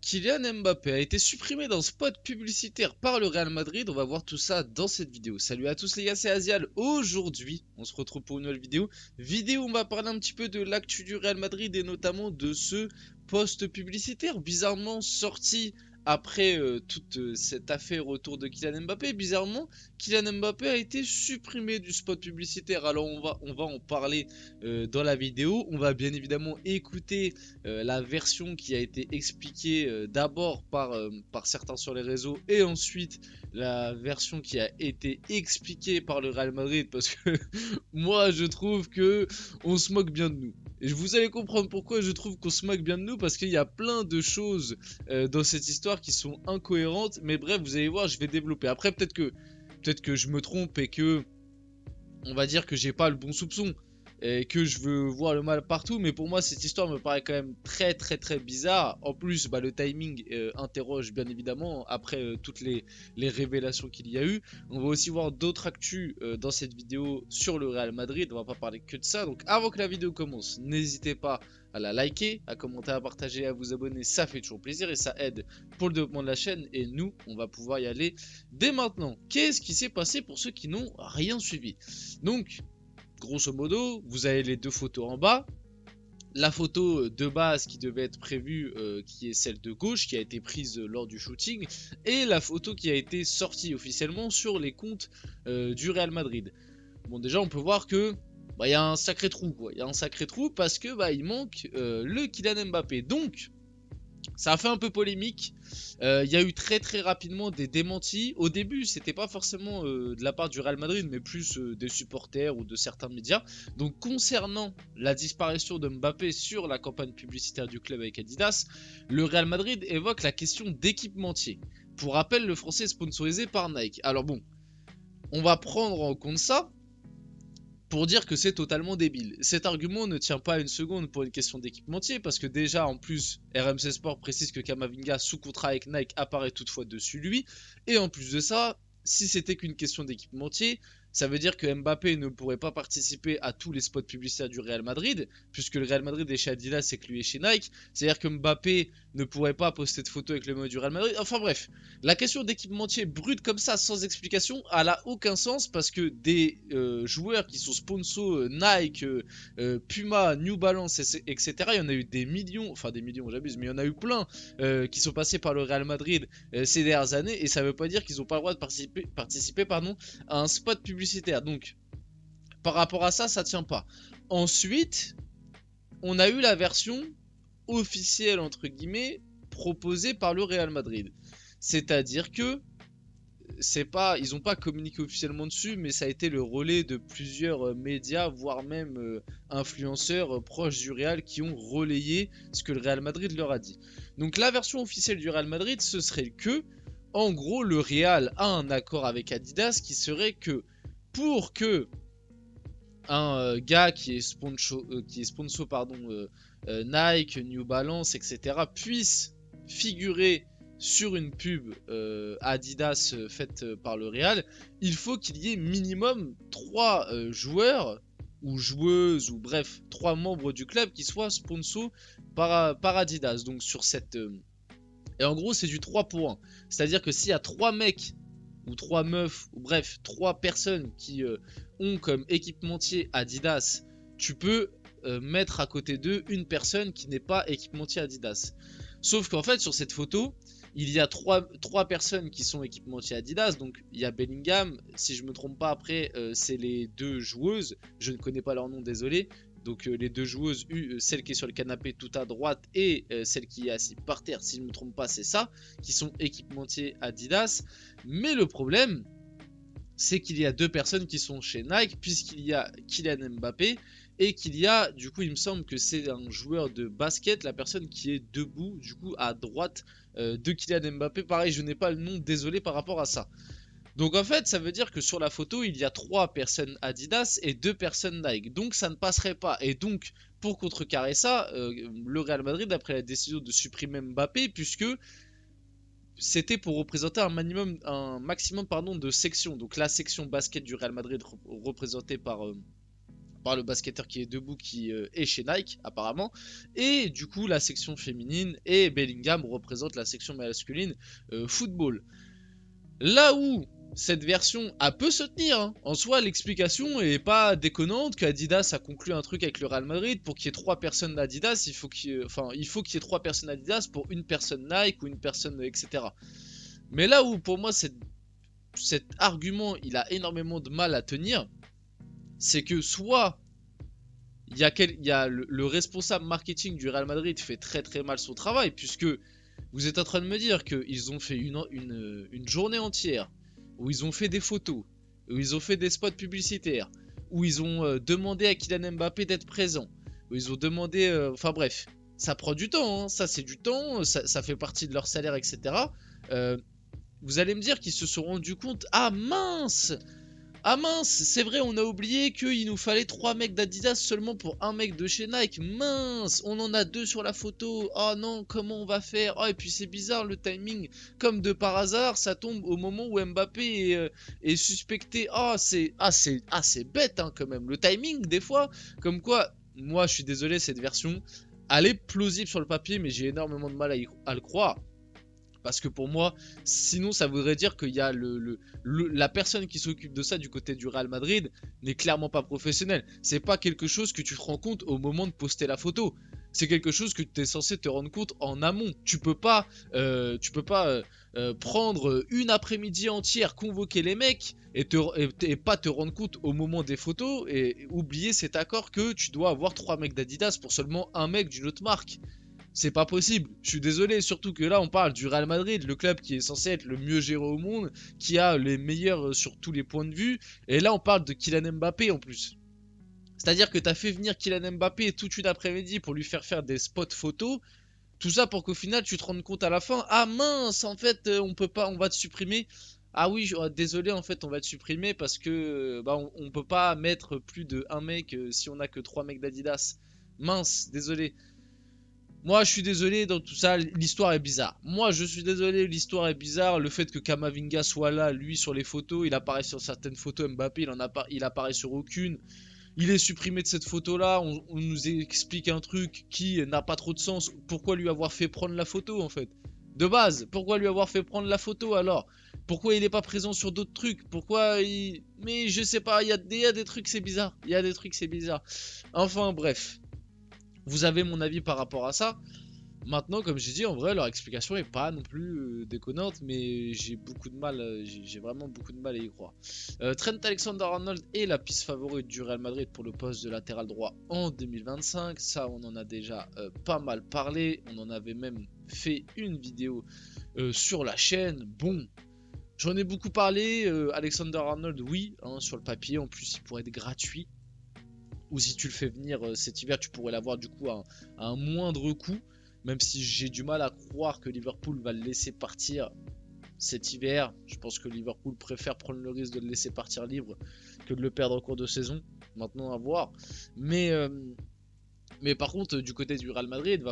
Kylian Mbappé a été supprimé d'un spot publicitaire par le Real Madrid. On va voir tout ça dans cette vidéo. Salut à tous les gars, c'est Azial. Aujourd'hui, on se retrouve pour une nouvelle vidéo. Vidéo où on va parler un petit peu de l'actu du Real Madrid et notamment de ce post publicitaire bizarrement sorti après toute cette affaire autour de Kylian Mbappé. Bizarrement, Kylian Mbappé a été supprimé du spot publicitaire. Alors on va en parler dans la vidéo. On va bien évidemment écouter la version qui a été expliquée d'abord par certains sur les réseaux et ensuite la version qui a été expliquée par le Real Madrid parce que moi je trouve que on se moque bien de nous. Et vous allez comprendre pourquoi je trouve qu'on se moque bien de nous, parce qu'il y a plein de choses dans cette histoire qui sont incohérentes. Mais bref, vous allez voir, je vais développer. Après, peut-être que je me trompe et que on va dire que j'ai pas le bon soupçon et que je veux voir le mal partout, mais pour moi cette histoire me paraît quand même très bizarre. En plus, le timing interroge bien évidemment après toutes les révélations qu'il y a eu. On va aussi voir d'autres actus dans cette vidéo sur le Real Madrid, on va pas parler que de ça. Donc avant que la vidéo commence, n'hésitez pas à la liker, à commenter, à partager, à vous abonner, ça fait toujours plaisir et ça aide pour le développement de la chaîne. Et nous, on va pouvoir y aller dès maintenant. Qu'est-ce qui s'est passé pour ceux qui n'ont rien suivi? Donc, grosso modo, vous avez les deux photos en bas. La photo de base qui devait être prévue, qui est celle de gauche, qui a été prise lors du shooting, et la photo qui a été sortie officiellement sur les comptes du Real Madrid. Bon, déjà, on peut voir que il y a un sacré trou, quoi. Il y a un sacré trou parce que il manque le Kylian Mbappé. Donc, ça a fait un peu polémique. Il y a eu très rapidement des démentis. Au début, c'était pas forcément de la part du Real Madrid, mais plus des supporters ou de certains médias. Donc, concernant la disparition de Mbappé sur la campagne publicitaire du club avec Adidas, le Real Madrid évoque la question d'équipementier. Pour rappel, le français est sponsorisé par Nike. Alors bon, on va prendre en compte ça pour dire que c'est totalement débile. Cet argument ne tient pas une seconde pour une question d'équipementier, parce que déjà, en plus, RMC Sport précise que Kamavinga, sous contrat avec Nike, apparaît toutefois dessus lui, et en plus de ça, si c'était qu'une question d'équipementier, ça veut dire que Mbappé ne pourrait pas participer à tous les spots publicitaires du Real Madrid, puisque le Real Madrid est chez Adidas et que lui est chez Nike, c'est-à-dire que Mbappé ne pourrait pas poster de photos avec le maillot du Real Madrid, enfin bref, la question d'équipementier brute comme ça, sans explication, elle a aucun sens, parce que des joueurs qui sont sponsors Nike, Puma, New Balance, etc., il y en a eu des millions, enfin des millions, j'abuse, mais il y en a eu plein qui sont passés par le Real Madrid ces dernières années, et ça veut pas dire qu'ils n'ont pas le droit de participer à un spot publicitaire. Donc, par rapport à ça, ça tient pas. Ensuite, on a eu la version officielle, entre guillemets, proposée par le Real Madrid. C'est-à-dire que ils n'ont pas communiqué officiellement dessus, mais ça a été le relais de plusieurs médias, voire même influenceurs proches du Real qui ont relayé ce que le Real Madrid leur a dit. Donc la version officielle du Real Madrid, ce serait que, en gros, le Real a un accord avec Adidas qui serait que pour que un gars qui est sponsor Nike, New Balance, etc., puisse figurer sur une pub Adidas faite par le Real, il faut qu'il y ait minimum 3 joueurs ou joueuses, ou bref, 3 membres du club qui soient sponsors par Adidas. Donc sur cette... Et en gros, c'est du 3 pour 1. C'est-à-dire que s'il y a 3 mecs ou 3 meufs, ou bref, 3 personnes qui ont comme équipementier Adidas, tu peux mettre à côté d'eux une personne qui n'est pas équipementier Adidas. Sauf qu'en fait, sur cette photo, il y a 3 personnes qui sont équipementiers Adidas. Donc, il y a Bellingham, si je me trompe pas, après, c'est les 2 joueuses. Je ne connais pas leur nom, désolé. Donc les 2 joueuses, celle qui est sur le canapé tout à droite et celle qui est assise par terre, si je ne me trompe pas, c'est ça, qui sont équipementiers Adidas. Mais le problème, c'est qu'il y a 2 personnes qui sont chez Nike, puisqu'il y a Kylian Mbappé, et qu'il y a, du coup, il me semble que c'est un joueur de basket, la personne qui est debout, du coup, à droite de Kylian Mbappé. Pareil, je n'ai pas le nom, désolé par rapport à ça. Donc en fait, ça veut dire que sur la photo, il y a 3 personnes Adidas et 2 personnes Nike. Donc ça ne passerait pas. Et donc, pour contrecarrer ça, le Real Madrid a pris la décision de supprimer Mbappé, puisque c'était pour représenter un maximum de sections. Donc la section basket du Real Madrid représentée à part le basketteur qui est debout qui est chez Nike apparemment, et du coup la section féminine et Bellingham représente la section masculine football. Là où cette version peut se tenir, hein. En soi l'explication est pas déconnante, qu'Adidas a conclu un truc avec le Real Madrid pour qu'il y ait 3 personnes d'Adidas, il faut qu'il y ait 3 personnes d'Adidas pour une personne Nike ou une personne etc. Mais là où pour moi cet argument il a énormément de mal à tenir, c'est que soit il y a le responsable marketing du Real Madrid fait très très mal son travail, puisque vous êtes en train de me dire qu'ils ont fait une journée entière, où ils ont fait des photos, où ils ont fait des spots publicitaires, où ils ont demandé à Kylian Mbappé d'être présent, où ils ont demandé... Enfin bref, ça prend du temps, hein, ça c'est du temps, ça fait partie de leur salaire, etc. Vous allez me dire qu'ils se sont rendus compte, ah mince, c'est vrai, on a oublié qu'il nous fallait 3 mecs d'Adidas seulement pour un mec de chez Nike. Mince, on en a 2 sur la photo. Oh non, comment on va faire? Oh, et puis c'est bizarre le timing. Comme de par hasard, ça tombe au moment où Mbappé est suspecté. C'est bête hein, quand même. Le timing, des fois, comme quoi, moi je suis désolé, cette version, elle est plausible sur le papier, mais j'ai énormément de mal à le croire. Parce que pour moi, sinon ça voudrait dire qu'il y a la personne qui s'occupe de ça du côté du Real Madrid n'est clairement pas professionnelle. C'est pas quelque chose que tu te rends compte au moment de poster la photo. C'est quelque chose que tu es censé te rendre compte en amont. Tu peux pas prendre une après-midi entière, convoquer les mecs et pas te rendre compte au moment des photos et oublier cet accord que tu dois avoir 3 mecs d'Adidas pour seulement un mec d'une autre marque. C'est pas possible, je suis désolé, surtout que là on parle du Real Madrid, le club qui est censé être le mieux géré au monde, qui a les meilleurs sur tous les points de vue, et là on parle de Kylian Mbappé en plus. C'est-à-dire que t'as fait venir Kylian Mbappé toute une après-midi pour lui faire des spots photos, tout ça pour qu'au final tu te rendes compte à la fin, ah mince, en fait on peut pas, on va te supprimer. Ah oui, désolé, en fait on va te supprimer parce que on peut pas mettre plus de un mec si on a que 3 mecs d'Adidas. Mince, désolé. Moi, je suis désolé, dans tout ça, l'histoire est bizarre. Moi, je suis désolé, l'histoire est bizarre. Le fait que Kamavinga soit là, lui, sur les photos, il apparaît sur certaines photos. Mbappé, il apparaît sur aucune. Il est supprimé de cette photo-là. On nous explique un truc qui n'a pas trop de sens. Pourquoi lui avoir fait prendre la photo, en fait? De base, pourquoi lui avoir fait prendre la photo alors? Pourquoi il n'est pas présent sur d'autres trucs? Pourquoi il... Mais je sais pas, il y a des trucs, c'est bizarre. Il y a des trucs, c'est bizarre. Enfin, bref. Vous avez mon avis par rapport à ça. Maintenant, comme j'ai dit, en vrai, leur explication est pas non plus déconnante, mais j'ai beaucoup de mal, j'ai vraiment beaucoup de mal à y croire. Trent Alexander-Arnold est la piste favorite du Real Madrid pour le poste de latéral droit en 2025. Ça, on en a déjà pas mal parlé. On en avait même fait une vidéo sur la chaîne. Bon, j'en ai beaucoup parlé. Alexander-Arnold, oui, hein, sur le papier. En plus, il pourrait être gratuit. Ou si tu le fais venir cet hiver, tu pourrais l'avoir du coup à un moindre coût. Même si j'ai du mal à croire que Liverpool va le laisser partir cet hiver. Je pense que Liverpool préfère prendre le risque de le laisser partir libre que de le perdre en cours de saison. Maintenant à voir. Mais par contre, du côté du Real Madrid,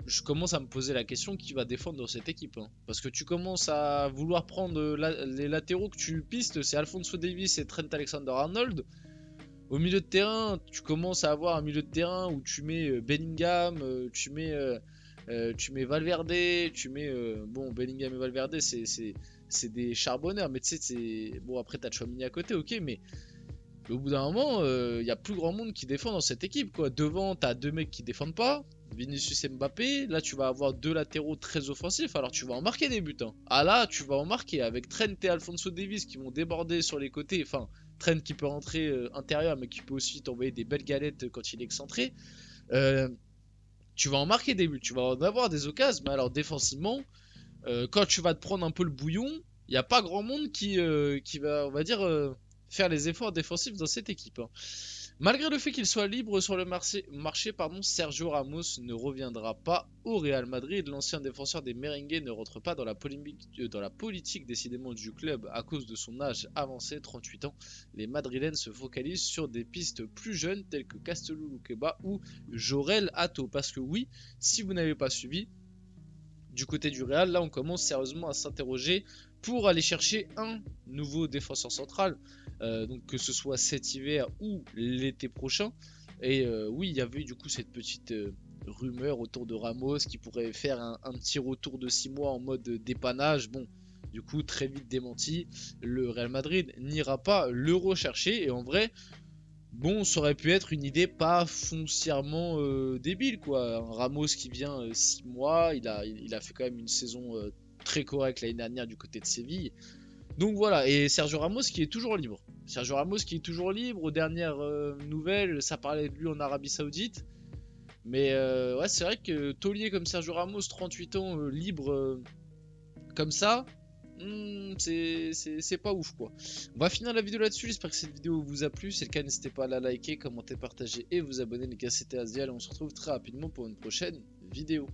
je commence à me poser la question qui va défendre dans cette équipe. Hein. Parce que tu commences à vouloir prendre les latéraux que tu pistes, c'est Alphonso Davies et Trent Alexander-Arnold. Au milieu de terrain, tu commences à avoir un milieu de terrain où tu mets Bellingham, tu mets Valverde, tu mets... bon, Bellingham et Valverde, c'est des charbonneurs, mais tu sais, c'est... Bon, après, t'as Tchouaméni à côté, ok, mais au bout d'un moment, il y a plus grand monde qui défend dans cette équipe, quoi. Devant, t'as 2 mecs qui défendent pas, Vinicius et Mbappé. Là, tu vas avoir 2 latéraux très offensifs, alors tu vas en marquer des buts. Hein. Ah là, tu vas en marquer avec Trent et Alphonso Davies qui vont déborder sur les côtés, enfin... Trent qui peut rentrer intérieur, mais qui peut aussi t'envoyer des belles galettes quand il est excentré. Tu vas en marquer des buts, tu vas en avoir des occasions, mais alors défensivement, quand tu vas te prendre un peu le bouillon, il n'y a pas grand monde qui va, on va dire, faire les efforts défensifs dans cette équipe. Hein. Malgré le fait qu'il soit libre sur le marché, Sergio Ramos ne reviendra pas au Real Madrid. L'ancien défenseur des merengues ne rentre pas dans la politique décidément du club à cause de son âge avancé, 38 ans. Les Madrilènes se focalisent sur des pistes plus jeunes telles que Castellou Luqueba ou Jorel Hato. Parce que oui, si vous n'avez pas suivi, du côté du Real, là on commence sérieusement à s'interroger pour aller chercher un nouveau défenseur central, donc que ce soit cet hiver ou l'été prochain. Et oui, il y avait du coup cette petite rumeur autour de Ramos qui pourrait faire un petit retour de 6 mois en mode dépannage. Bon, du coup, très vite démenti, le Real Madrid n'ira pas le rechercher. Et en vrai, bon, ça aurait pu être une idée pas foncièrement débile, quoi. Un Ramos qui vient 6 mois, il a fait quand même une saison très correcte l'année dernière du côté de Séville. Donc voilà, et Sergio Ramos qui est toujours libre. Sergio Ramos qui est toujours libre. Aux dernières nouvelles, ça parlait de lui en Arabie Saoudite. Mais ouais, c'est vrai que taulier comme Sergio Ramos, 38 ans, libre comme ça, c'est pas ouf quoi. On va finir la vidéo là-dessus. J'espère que cette vidéo vous a plu. Si c'est le cas, n'hésitez pas à la liker, commenter, partager et vous abonner. Les gars, c'était Asial. Et on se retrouve très rapidement pour une prochaine vidéo.